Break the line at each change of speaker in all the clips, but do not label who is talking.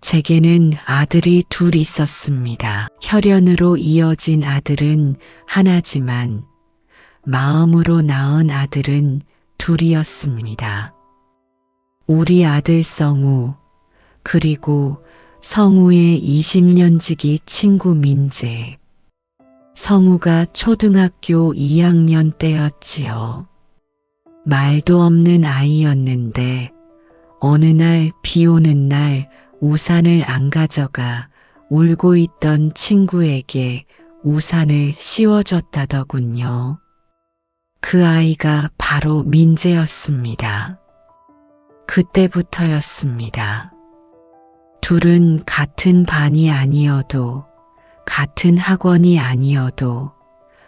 제게는 아들이 둘 있었습니다. 혈연으로 이어진 아들은 하나지만 마음으로 낳은 아들은 둘이었습니다. 우리 아들 성우, 그리고 성우의 20년지기 친구 민재. 성우가 초등학교 2학년 때였지요. 말도 없는 아이였는데 어느 날 비 오는 날 우산을 안 가져가 울고 있던 친구에게 우산을 씌워줬다더군요. 그 아이가 바로 민재였습니다. 그때부터였습니다. 둘은 같은 반이 아니어도 같은 학원이 아니어도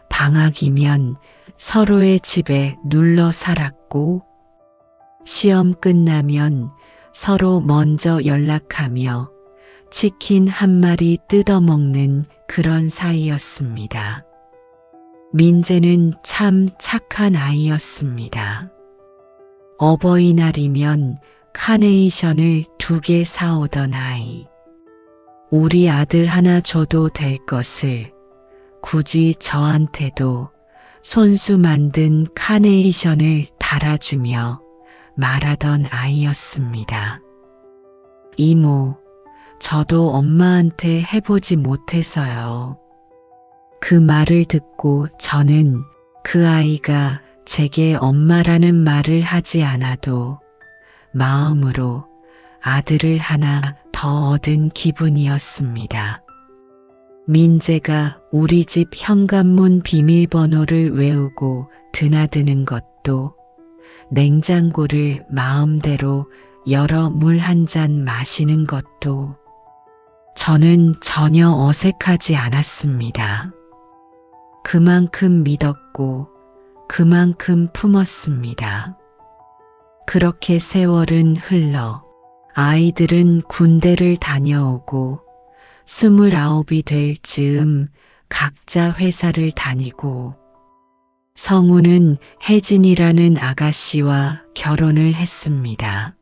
방학이면 서로의 집에 눌러 살았고 시험 끝나면 서로 먼저 연락하며 치킨 한 마리 뜯어먹는 그런 사이였습니다. 민재는 참 착한 아이였습니다. 어버이날이면 카네이션을 2개 사오던 아이. 우리 아들 하나 줘도 될 것을 굳이 저한테도 손수 만든 카네이션을 달아주며 말하던 아이였습니다. 이모, 저도 엄마한테 해보지 못해서요. 그 말을 듣고 저는 그 아이가 제게 엄마라는 말을 하지 않아도 마음으로 아들을 하나 더 얻은 기분이었습니다. 민재가 우리 집 현관문 비밀번호를 외우고 드나드는 것도 냉장고를 마음대로 열어 물 한 잔 마시는 것도 저는 전혀 어색하지 않았습니다. 그만큼 믿었고 그만큼 품었습니다. 그렇게 세월은 흘러 아이들은 군대를 다녀오고 29이 될 즈음 각자 회사를 다니고 성우는 혜진이라는 아가씨와 결혼을 했습니다.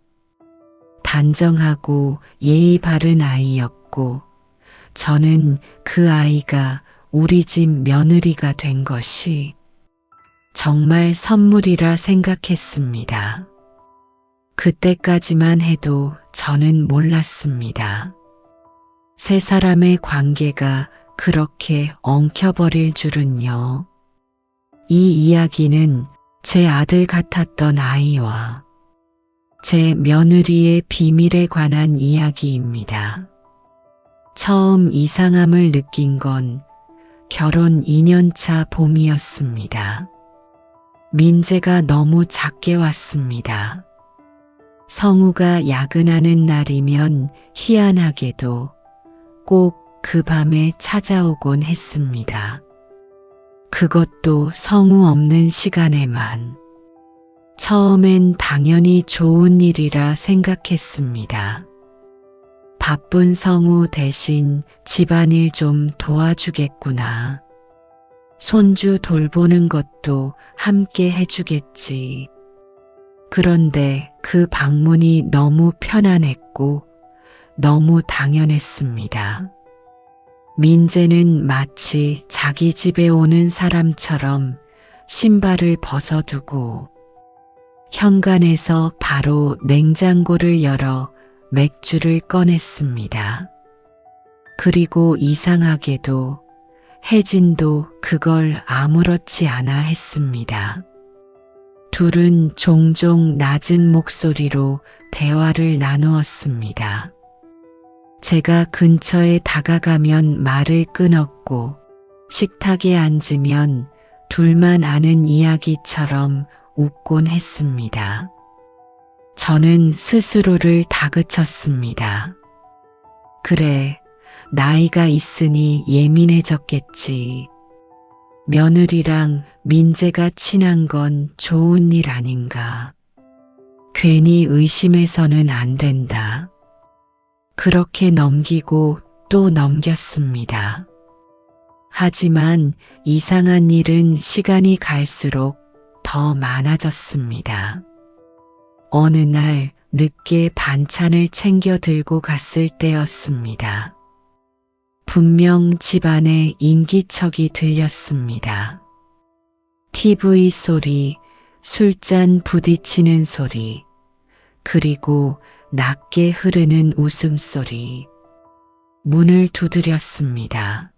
단정하고 예의 바른 아이였고 저는 그 아이가 우리 집 며느리가 된 것이 정말 선물이라 생각했습니다. 그때까지만 해도 저는 몰랐습니다. 세 사람의 관계가 그렇게 엉켜버릴 줄은요. 이 이야기는 제 아들 같았던 아이와 제 며느리의 비밀에 관한 이야기입니다. 처음 이상함을 느낀 건 결혼 2년차 봄이었습니다. 민재가 너무 작게 왔습니다. 성우가 야근하는 날이면 희한하게도 꼭 그 밤에 찾아오곤 했습니다. 그것도 성우 없는 시간에만. 처음엔 당연히 좋은 일이라 생각했습니다. 바쁜 성우 대신 집안일 좀 도와주겠구나. 손주 돌보는 것도 함께 해주겠지. 그런데 그 방문이 너무 편안했고 너무 당연했습니다. 민재는 마치 자기 집에 오는 사람처럼 신발을 벗어두고 현관에서 바로 냉장고를 열어 맥주를 꺼냈습니다. 그리고 이상하게도 혜진도 그걸 아무렇지 않아 했습니다. 둘은 종종 낮은 목소리로 대화를 나누었습니다. 제가 근처에 다가가면 말을 끊었고 식탁에 앉으면 둘만 아는 이야기처럼 웃곤 했습니다. 저는 스스로를 다그쳤습니다. 그래, 나이가 있으니 예민해졌겠지. 며느리랑 민재가 친한 건 좋은 일 아닌가. 괜히 의심해서는 안 된다. 그렇게 넘기고 또 넘겼습니다. 하지만 이상한 일은 시간이 갈수록 더 많아졌습니다. 어느 날 늦게 반찬을 챙겨 들고 갔을 때였습니다. 분명 집안에 인기척이 들렸습니다. TV 소리, 술잔 부딪히는 소리, 그리고 낮게 흐르는 웃음소리. 문을 두드렸습니다.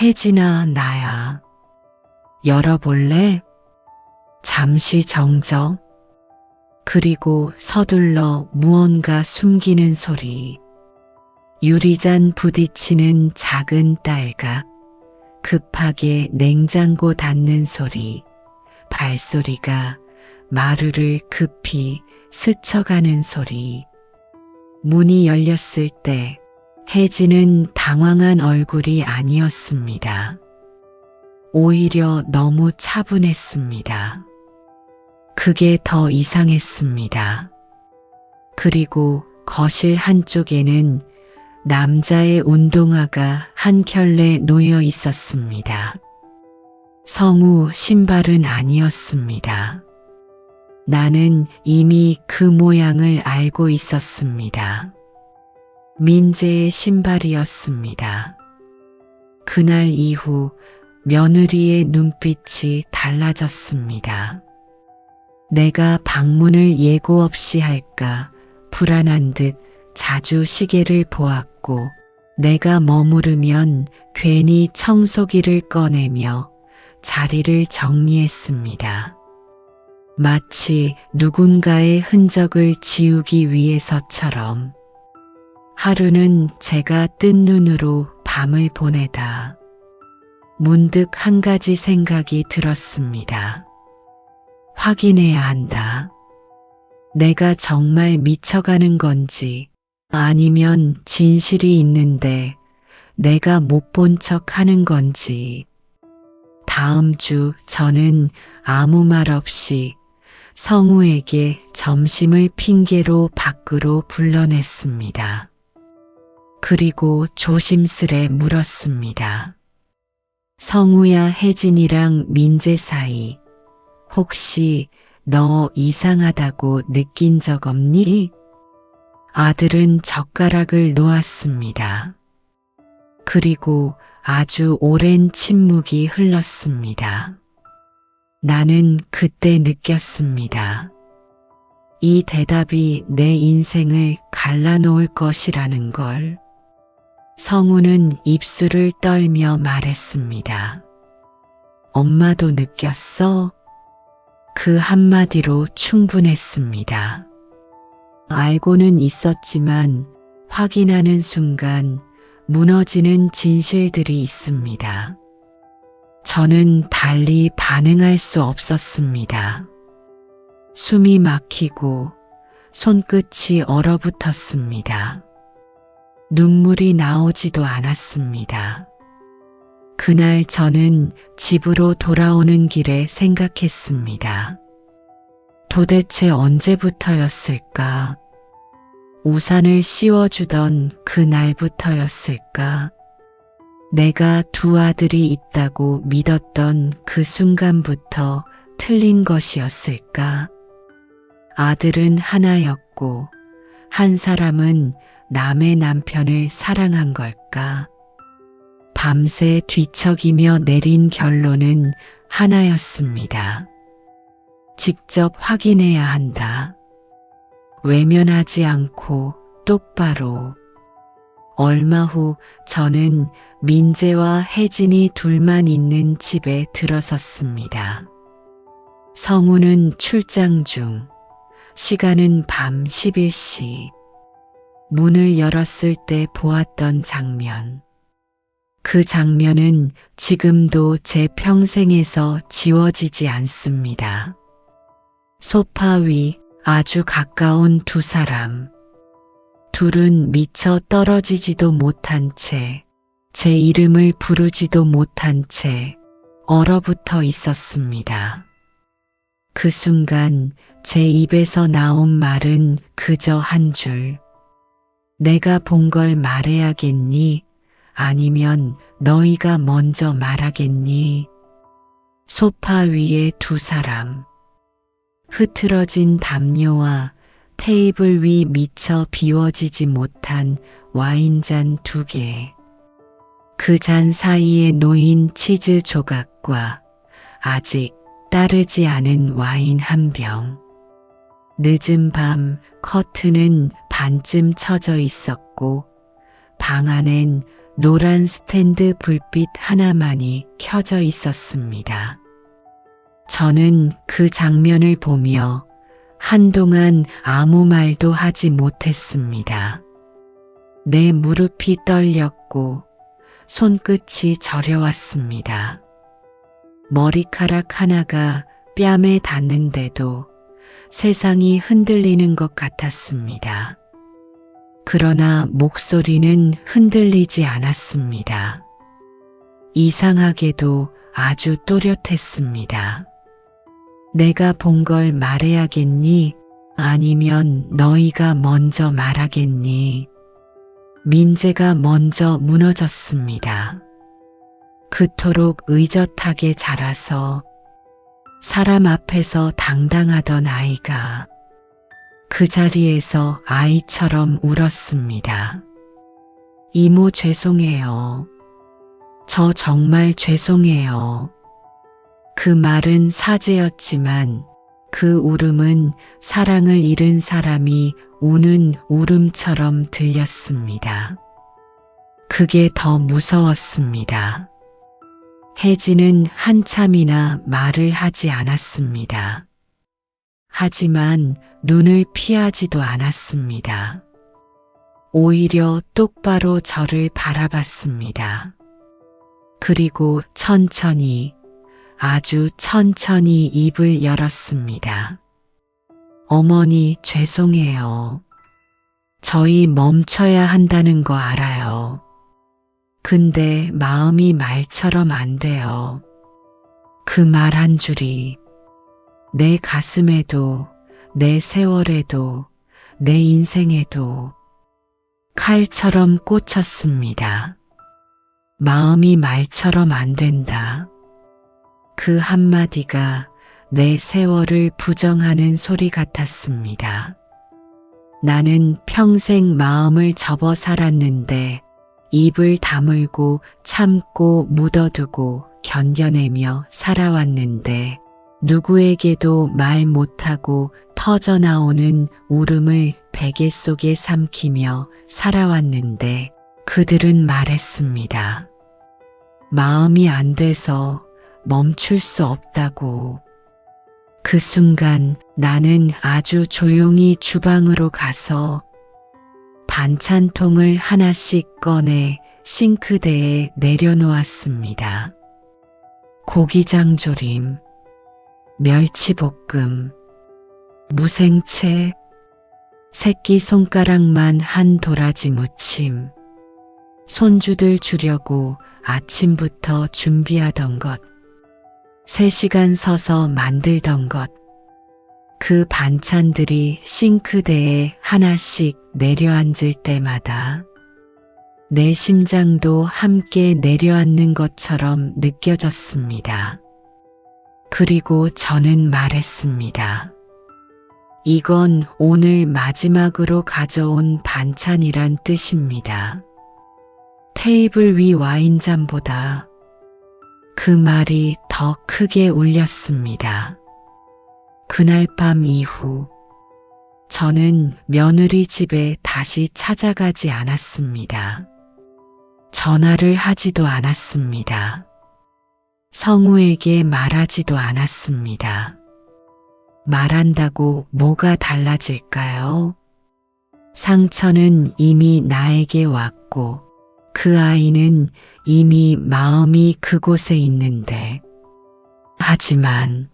혜진아, 나야. 열어볼래? 잠시 정적. 그리고 서둘러 무언가 숨기는 소리. 유리잔 부딪히는 작은 딸각. 급하게 냉장고 닫는 소리. 발소리가 마루를 급히 스쳐가는 소리. 문이 열렸을 때 혜진은 당황한 얼굴이 아니었습니다. 오히려 너무 차분했습니다. 그게 더 이상했습니다. 그리고 거실 한쪽에는 남자의 운동화가 한 켤레 놓여 있었습니다. 성우 신발은 아니었습니다. 나는 이미 그 모양을 알고 있었습니다. 민재의 신발이었습니다. 그날 이후 며느리의 눈빛이 달라졌습니다. 내가 방문을 예고 없이 할까 불안한 듯 자주 시계를 보았고, 내가 머무르면 괜히 청소기를 꺼내며 자리를 정리했습니다. 마치 누군가의 흔적을 지우기 위해서처럼. 하루는 제가 뜬 눈으로 밤을 보내다 문득 한 가지 생각이 들었습니다. 확인해야 한다. 내가 정말 미쳐가는 건지, 아니면 진실이 있는데 내가 못 본 척 하는 건지. 다음 주 저는 아무 말 없이 성우에게 점심을 핑계로 밖으로 불러냈습니다. 그리고 조심스레 물었습니다. 성우야, 혜진이랑 민재 사이 혹시 너 이상하다고 느낀 적 없니? 아들은 젓가락을 놓았습니다. 그리고 아주 오랜 침묵이 흘렀습니다. 나는 그때 느꼈습니다. 이 대답이 내 인생을 갈라놓을 것이라는 걸. 성우는 입술을 떨며 말했습니다. 엄마도 느꼈어? 그 한마디로 충분했습니다. 알고는 있었지만 확인하는 순간 무너지는 진실들이 있습니다. 저는 달리 반응할 수 없었습니다. 숨이 막히고 손끝이 얼어붙었습니다. 눈물이 나오지도 않았습니다. 그날 저는 집으로 돌아오는 길에 생각했습니다. 도대체 언제부터였을까? 우산을 씌워주던 그날부터였을까? 내가 두 아들이 있다고 믿었던 그 순간부터 틀린 것이었을까? 아들은 하나였고 한 사람은 남의 남편을 사랑한 걸까? 밤새 뒤척이며 내린 결론은 하나였습니다. 직접 확인해야 한다. 외면하지 않고 똑바로. 얼마 후 저는 민재와 혜진이 둘만 있는 집에 들어섰습니다. 성우는 출장 중, 시간은 밤 11시. 문을 열었을 때 보았던 장면. 그 장면은 지금도 제 평생에서 지워지지 않습니다. 소파 위 아주 가까운 두 사람. 둘은 미처 떨어지지도 못한 채, 제 이름을 부르지도 못한 채 얼어붙어 있었습니다. 그 순간 제 입에서 나온 말은 그저 한 줄. 내가 본 걸 말해야겠니? 아니면 너희가 먼저 말하겠니? 소파 위에 두 사람. 흐트러진 담요와 테이블 위 미처 비워지지 못한 와인잔 2개. 그 잔 사이에 놓인 치즈 조각과 아직 따르지 않은 와인 1병. 늦은 밤 커튼은 반쯤 쳐져 있었고 방 안엔 노란 스탠드 불빛 하나만이 켜져 있었습니다. 저는 그 장면을 보며 한동안 아무 말도 하지 못했습니다. 내 무릎이 떨렸고 손끝이 저려왔습니다. 머리카락 하나가 뺨에 닿는데도 세상이 흔들리는 것 같았습니다. 그러나 목소리는 흔들리지 않았습니다. 이상하게도 아주 또렷했습니다. 내가 본 걸 말해야겠니? 아니면 너희가 먼저 말하겠니? 민재가 먼저 무너졌습니다. 그토록 의젓하게 자라서 사람 앞에서 당당하던 아이가 그 자리에서 아이처럼 울었습니다. 이모 죄송해요. 저 정말 죄송해요. 그 말은 사죄였지만 그 울음은 사랑을 잃은 사람이 우는 울음처럼 들렸습니다. 그게 더 무서웠습니다. 혜진은 한참이나 말을 하지 않았습니다. 하지만 눈을 피하지도 않았습니다. 오히려 똑바로 저를 바라봤습니다. 그리고 천천히, 아주 천천히 입을 열었습니다. 어머니 죄송해요. 저희 멈춰야 한다는 거 알아요. 근데 마음이 말처럼 안 돼요. 그 말 한 줄이 내 가슴에도, 내 세월에도, 내 인생에도 칼처럼 꽂혔습니다. 마음이 말처럼 안 된다. 그 한마디가 내 세월을 부정하는 소리 같았습니다. 나는 평생 마음을 접어 살았는데 입을 다물고 참고 묻어두고 견뎌내며 살아왔는데 누구에게도 말 못하고 터져나오는 울음을 베개 속에 삼키며 살아왔는데 그들은 말했습니다. 마음이 안 돼서 멈출 수 없다고. 그 순간 나는 아주 조용히 주방으로 가서 반찬통을 하나씩 꺼내 싱크대에 내려놓았습니다. 고기장조림, 멸치볶음, 무생채, 새끼손가락만 한 도라지 무침, 손주들 주려고 아침부터 준비하던 것, 3시간 서서 만들던 것, 그 반찬들이 싱크대에 하나씩 내려앉을 때마다 내 심장도 함께 내려앉는 것처럼 느껴졌습니다. 그리고 저는 말했습니다. 이건 오늘 마지막으로 가져온 반찬이란 뜻입니다. 테이블 위 와인잔보다 그 말이 더 크게 울렸습니다. 그날 밤 이후 저는 며느리 집에 다시 찾아가지 않았습니다. 전화를 하지도 않았습니다. 성우에게 말하지도 않았습니다. 말한다고 뭐가 달라질까요? 상처는 이미 나에게 왔고 그 아이는 이미 마음이 그곳에 있는데 하지만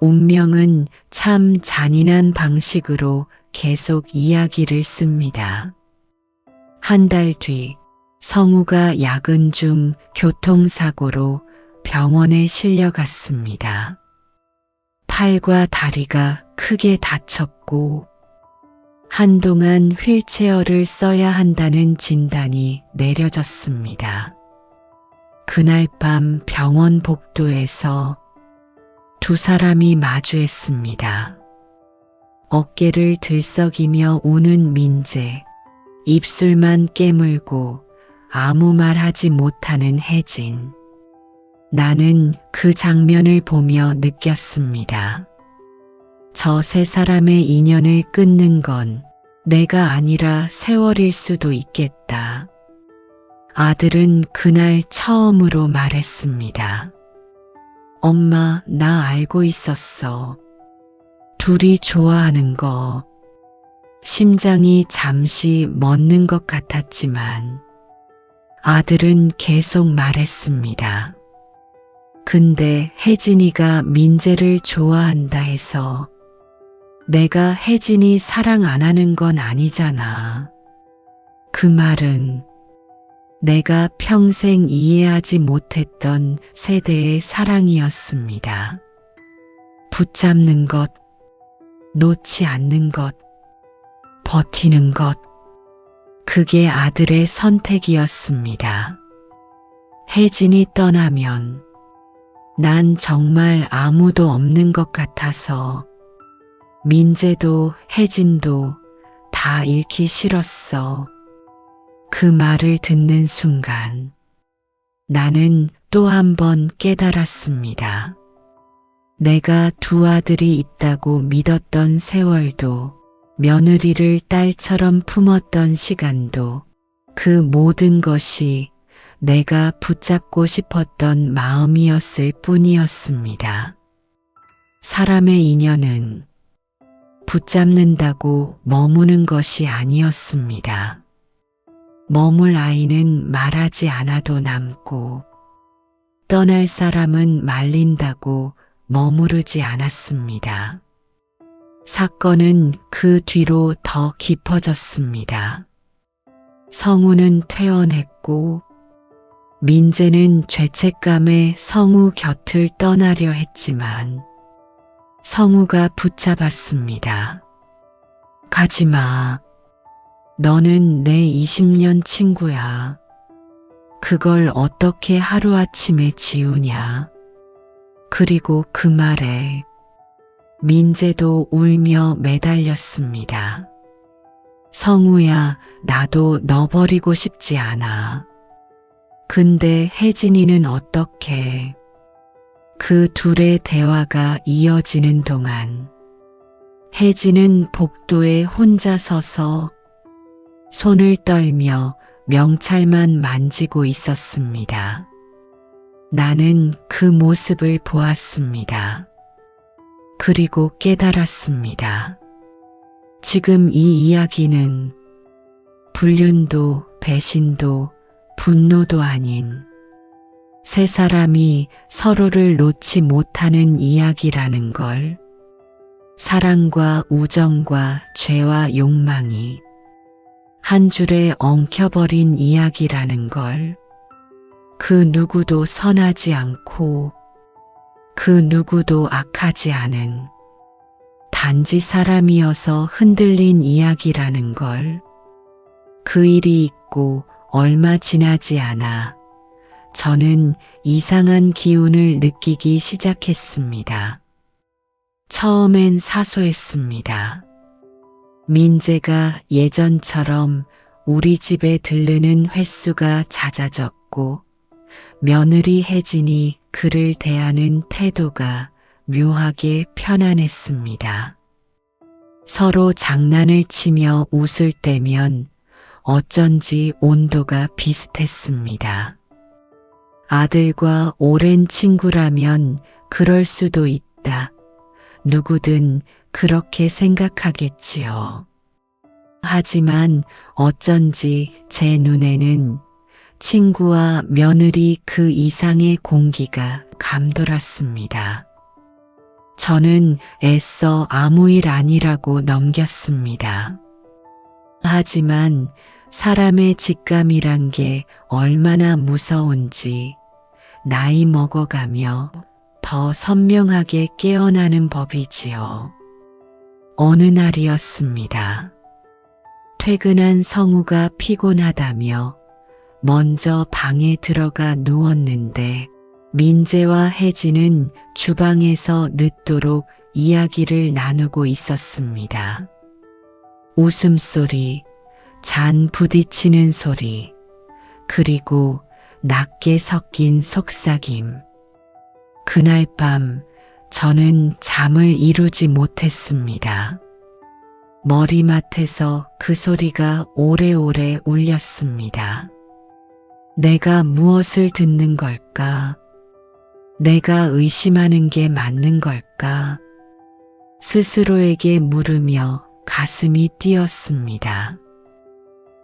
운명은 참 잔인한 방식으로 계속 이야기를 씁니다. 한 달 뒤 성우가 야근 중 교통사고로 병원에 실려갔습니다. 팔과 다리가 크게 다쳤고 한동안 휠체어를 써야 한다는 진단이 내려졌습니다. 그날 밤 병원 복도에서 2 사람이 마주했습니다. 어깨를 들썩이며 우는 민재, 입술만 깨물고 아무 말 하지 못하는 혜진. 나는 그 장면을 보며 느꼈습니다. 저 세 사람의 인연을 끊는 건 내가 아니라 세월일 수도 있겠다. 아들은 그날 처음으로 말했습니다. 엄마, 나 알고 있었어. 둘이 좋아하는 거. 심장이 잠시 멎는 것 같았지만 아들은 계속 말했습니다. 근데 혜진이가 민재를 좋아한다 해서 내가 혜진이 사랑 안 하는 건 아니잖아. 그 말은 내가 평생 이해하지 못했던 세대의 사랑이었습니다. 붙잡는 것, 놓지 않는 것, 버티는 것, 그게 아들의 선택이었습니다. 혜진이 떠나면 난 정말 아무도 없는 것 같아서 민재도 혜진도 다 잃기 싫었어. 그 말을 듣는 순간 나는 또 한 번 깨달았습니다. 내가 두 아들이 있다고 믿었던 세월도, 며느리를 딸처럼 품었던 시간도, 그 모든 것이 내가 붙잡고 싶었던 마음이었을 뿐이었습니다. 사람의 인연은 붙잡는다고 머무는 것이 아니었습니다. 머물 아이는 말하지 않아도 남고, 떠날 사람은 말린다고 머무르지 않았습니다. 사건은 그 뒤로 더 깊어졌습니다. 성우는 퇴원했고 민재는 죄책감에 성우 곁을 떠나려 했지만 성우가 붙잡았습니다. 가지마. 너는 내 20년 친구야. 그걸 어떻게 하루아침에 지우냐. 그리고 그 말에 민재도 울며 매달렸습니다. 성우야, 나도 너 버리고 싶지 않아. 근데 혜진이는 어떻게? 그 둘의 대화가 이어지는 동안 혜진은 복도에 혼자 서서 손을 떨며 명찰만 만지고 있었습니다. 나는 그 모습을 보았습니다. 그리고 깨달았습니다. 지금 이 이야기는 불륜도 배신도 분노도 아닌 세 사람이 서로를 놓지 못하는 이야기라는 걸, 사랑과 우정과 죄와 욕망이 한 줄에 엉켜버린 이야기라는 걸, 그 누구도 선하지 않고 그 누구도 악하지 않은 단지 사람이어서 흔들린 이야기라는 걸, 그 일이 있고 얼마 지나지 않아 저는 이상한 기운을 느끼기 시작했습니다. 처음엔 사소했습니다. 민재가 예전처럼 우리 집에 들르는 횟수가 잦아졌고 며느리 혜진이 그를 대하는 태도가 묘하게 편안했습니다. 서로 장난을 치며 웃을 때면 어쩐지 온도가 비슷했습니다. 아들과 오랜 친구라면 그럴 수도 있다. 누구든 그렇게 생각하겠지요. 하지만 어쩐지 제 눈에는 친구와 며느리 그 이상의 공기가 감돌았습니다. 저는 애써 아무 일 아니라고 넘겼습니다. 하지만 사람의 직감이란 게 얼마나 무서운지 나이 먹어가며 더 선명하게 깨어나는 법이지요. 어느 날이었습니다. 퇴근한 성우가 피곤하다며 먼저 방에 들어가 누웠는데 민재와 혜진은 주방에서 늦도록 이야기를 나누고 있었습니다. 웃음소리, 잔 부딪히는 소리, 그리고 낮게 섞인 속삭임. 그날 밤 저는 잠을 이루지 못했습니다. 머리맡에서 그 소리가 오래오래 울렸습니다. 내가 무엇을 듣는 걸까? 내가 의심하는 게 맞는 걸까? 스스로에게 물으며 가슴이 뛰었습니다.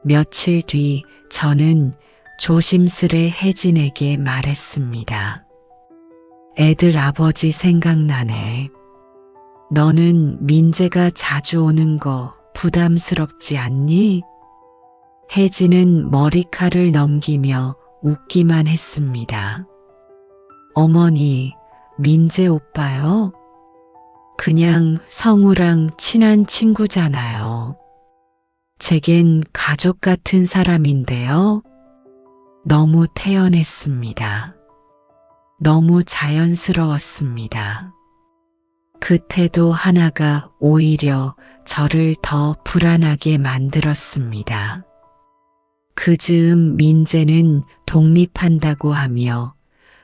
며칠 뒤 저는 조심스레 혜진에게 말했습니다. 애들 아버지 생각나네. 너는 민재가 자주 오는 거 부담스럽지 않니? 혜진은 머리칼을 넘기며 웃기만 했습니다. 어머니, 민재 오빠요? 그냥 성우랑 친한 친구잖아요. 제겐 가족 같은 사람인데요. 너무 태연했습니다. 너무 자연스러웠습니다. 그 태도 하나가 오히려 저를 더 불안하게 만들었습니다. 그 즈음 민재는 독립한다고 하며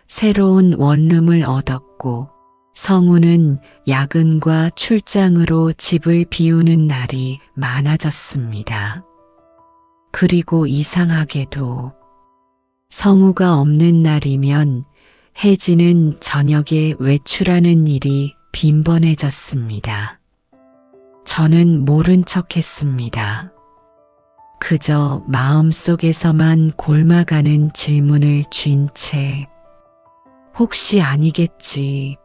새로운 원룸을 얻었고 성우는 야근과 출장으로 집을 비우는 날이 많아졌습니다. 그리고 이상하게도 성우가 없는 날이면 혜진은 저녁에 외출하는 일이 빈번해졌습니다. 저는 모른 척했습니다. 그저 마음속에서만 골마가는 질문을 쥔 채 혹시 아니겠지.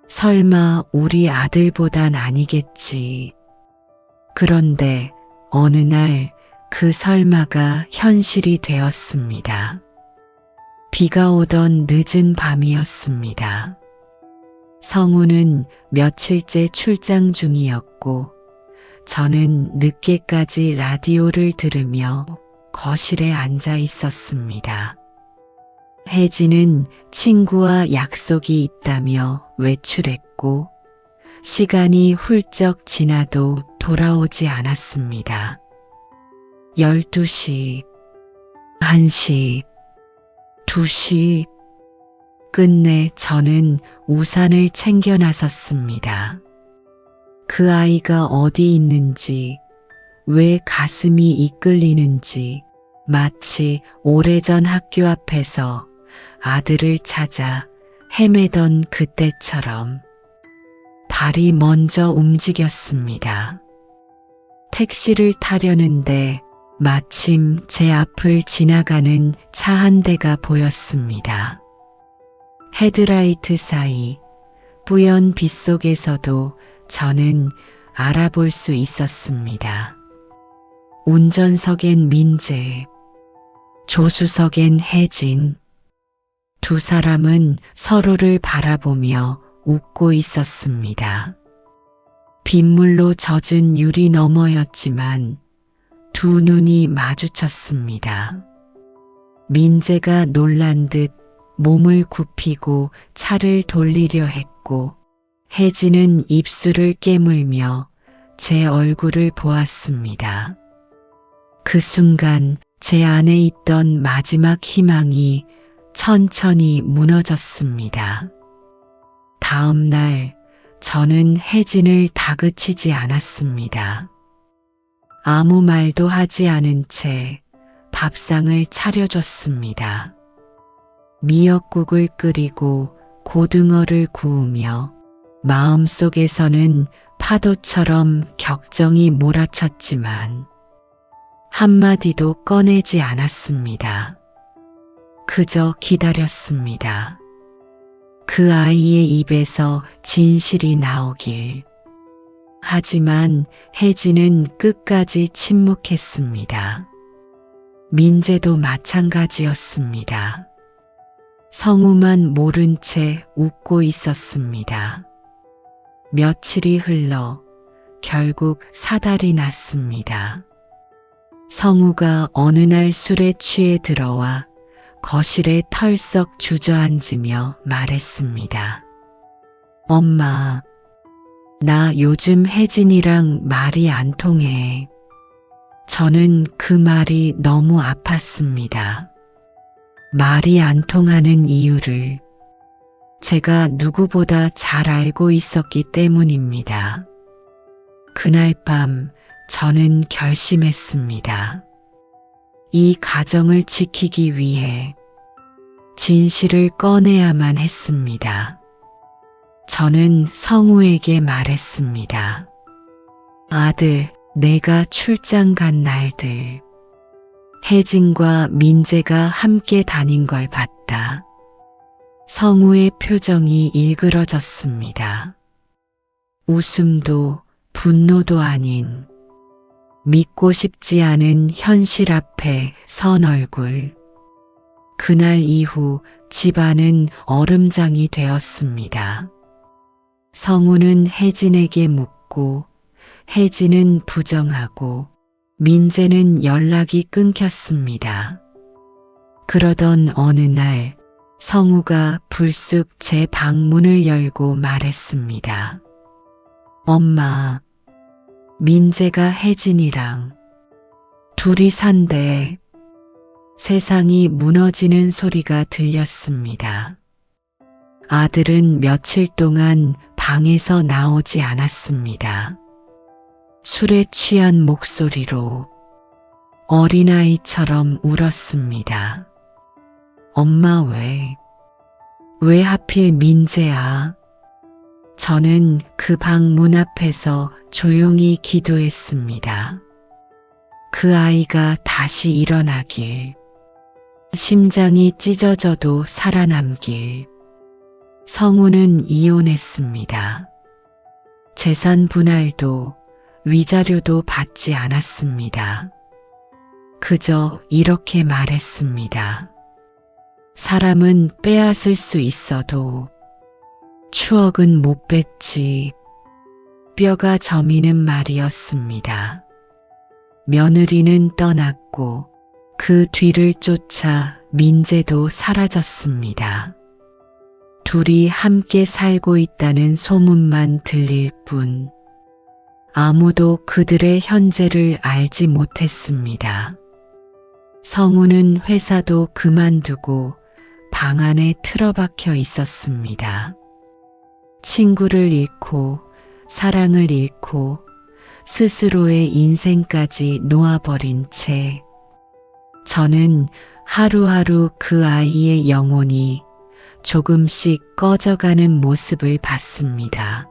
설마 우리 아들보단 아니겠지. 그런데 어느 날 그 설마가 현실이 되었습니다. 비가 오던 늦은 밤이었습니다. 성우는 며칠째 출장 중이었고 저는 늦게까지 라디오를 들으며 거실에 앉아 있었습니다. 혜진은 친구와 약속이 있다며 외출했고 시간이 훌쩍 지나도 돌아오지 않았습니다. 12시, 1시, 2시, 끝내 저는 우산을 챙겨 나섰습니다. 그 아이가 어디 있는지, 왜 가슴이 이끌리는지 마치 오래전 학교 앞에서 아들을 찾아 헤매던 그때처럼 발이 먼저 움직였습니다. 택시를 타려는데 마침 제 앞을 지나가는 차 한 대가 보였습니다. 헤드라이트 사이 뿌연 빛 속에서도 저는 알아볼 수 있었습니다. 운전석엔 민재, 조수석엔 혜진. 두 사람은 서로를 바라보며 웃고 있었습니다. 빗물로 젖은 유리 너머였지만 두 눈이 마주쳤습니다. 민재가 놀란 듯 몸을 굽히고 차를 돌리려 했고 혜진은 입술을 깨물며 제 얼굴을 보았습니다. 그 순간 제 안에 있던 마지막 희망이 천천히 무너졌습니다. 다음 날 저는 혜진을 다그치지 않았습니다. 아무 말도 하지 않은 채 밥상을 차려줬습니다. 미역국을 끓이고 고등어를 구우며 마음속에서는 파도처럼 격정이 몰아쳤지만 한마디도 꺼내지 않았습니다. 그저 기다렸습니다. 그 아이의 입에서 진실이 나오길. 하지만 혜진은 끝까지 침묵했습니다. 민재도 마찬가지였습니다. 성우만 모른 채 웃고 있었습니다. 며칠이 흘러 결국 사달이 났습니다. 성우가 어느 날 술에 취해 들어와 거실에 털썩 주저앉으며 말했습니다. 엄마, 나 요즘 혜진이랑 말이 안 통해. 저는 그 말이 너무 아팠습니다. 말이 안 통하는 이유를 제가 누구보다 잘 알고 있었기 때문입니다. 그날 밤 저는 결심했습니다. 이 가정을 지키기 위해 진실을 꺼내야만 했습니다. 저는 성우에게 말했습니다. 아들, 내가 출장 간 날들 혜진과 민재가 함께 다닌 걸 봤다. 성우의 표정이 일그러졌습니다. 웃음도 분노도 아닌 믿고 싶지 않은 현실 앞에 선 얼굴. 그날 이후 집안은 얼음장이 되었습니다. 성우는 혜진에게 묻고 혜진은 부정하고 민재는 연락이 끊겼습니다. 그러던 어느 날 성우가 불쑥 제 방문을 열고 말했습니다. 엄마, 민재가 혜진이랑 둘이 산대. 세상이 무너지는 소리가 들렸습니다. 아들은 며칠 동안 방에서 나오지 않았습니다. 술에 취한 목소리로 어린아이처럼 울었습니다. 엄마 왜 하필 민재야? 저는 그 방 문 앞에서 조용히 기도했습니다. 그 아이가 다시 일어나길, 심장이 찢어져도 살아남길. 성우는 이혼했습니다. 재산 분할도 위자료도 받지 않았습니다. 그저 이렇게 말했습니다. 사람은 빼앗을 수 있어도 추억은 못 뺐지. 뼈가 저미는 말이었습니다. 며느리는 떠났고 그 뒤를 쫓아 민재도 사라졌습니다. 둘이 함께 살고 있다는 소문만 들릴 뿐 아무도 그들의 현재를 알지 못했습니다. 성우는 회사도 그만두고 방 안에 틀어박혀 있었습니다. 친구를 잃고 사랑을 잃고 스스로의 인생까지 놓아버린 채 저는 하루하루 그 아이의 영혼이 조금씩 꺼져가는 모습을 봤습니다.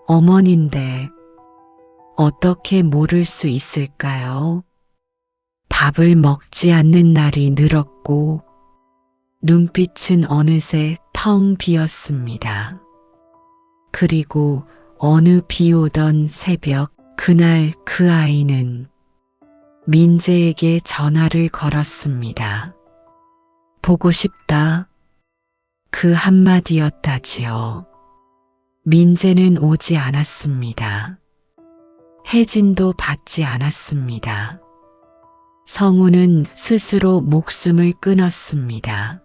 어머니인데 어떻게 모를 수 있을까요? 밥을 먹지 않는 날이 늘었고 눈빛은 어느새 텅 비었습니다. 그리고 어느 비 오던 새벽 그날 그 아이는 민재에게 전화를 걸었습니다. 보고 싶다. 그 한마디였다지요. 민재는 오지 않았습니다. 혜진도 받지 않았습니다. 성우는 스스로 목숨을 끊었습니다.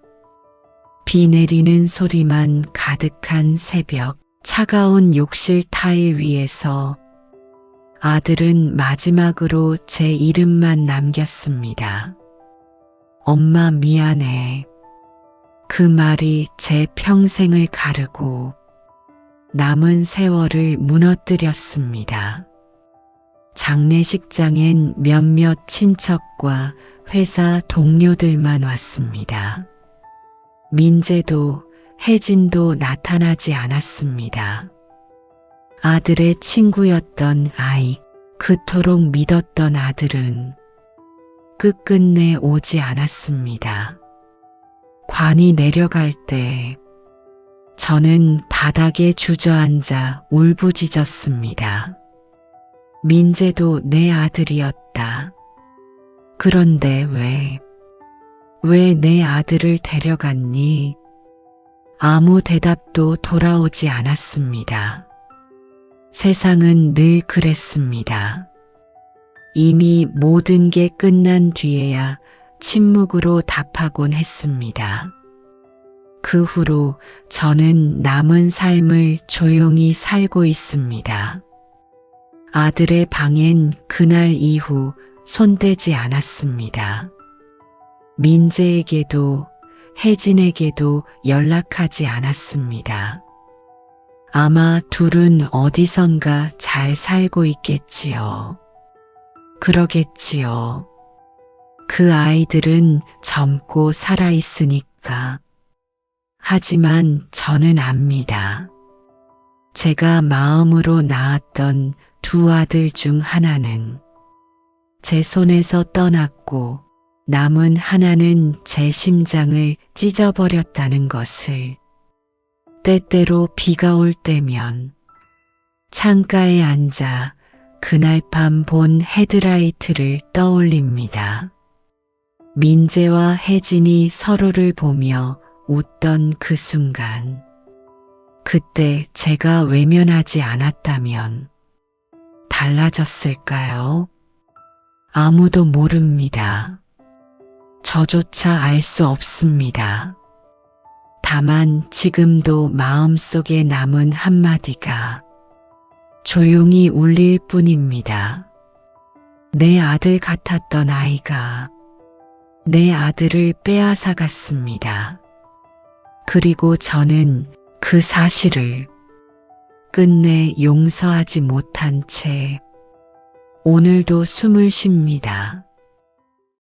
비 내리는 소리만 가득한 새벽, 차가운 욕실 타일 위에서 아들은 마지막으로 제 이름만 남겼습니다. 엄마 미안해. 그 말이 제 평생을 가르고 남은 세월을 무너뜨렸습니다. 장례식장엔 몇몇 친척과 회사 동료들만 왔습니다. 민재도 혜진도 나타나지 않았습니다. 아들의 친구였던 아이, 그토록 믿었던 아들은 끝끝내 오지 않았습니다. 관이 내려갈 때 저는 바닥에 주저앉아 울부짖었습니다. 민재도 내 아들이었다. 그런데 왜 내 아들을 데려갔니? 아무 대답도 돌아오지 않았습니다. 세상은 늘 그랬습니다. 이미 모든 게 끝난 뒤에야 침묵으로 답하곤 했습니다. 그 후로 저는 남은 삶을 조용히 살고 있습니다. 아들의 방엔 그날 이후 손대지 않았습니다. 민재에게도 혜진에게도 연락하지 않았습니다. 아마 둘은 어디선가 잘 살고 있겠지요. 그러겠지요. 그 아이들은 젊고 살아있으니까. 하지만 저는 압니다. 제가 마음으로 낳았던 두 아들 중 하나는 제 손에서 떠났고 남은 하나는 제 심장을 찢어버렸다는 것을 때때로 비가 올 때면 창가에 앉아 그날 밤 본 헤드라이트를 떠올립니다. 민재와 혜진이 서로를 보며 웃던 그 순간, 그때 제가 외면하지 않았다면 달라졌을까요? 아무도 모릅니다. 저조차 알 수 없습니다. 다만 지금도 마음속에 남은 한마디가 조용히 울릴 뿐입니다. 내 아들 같았던 아이가 내 아들을 빼앗아갔습니다. 그리고 저는 그 사실을 끝내 용서하지 못한 채 오늘도 숨을 쉽니다.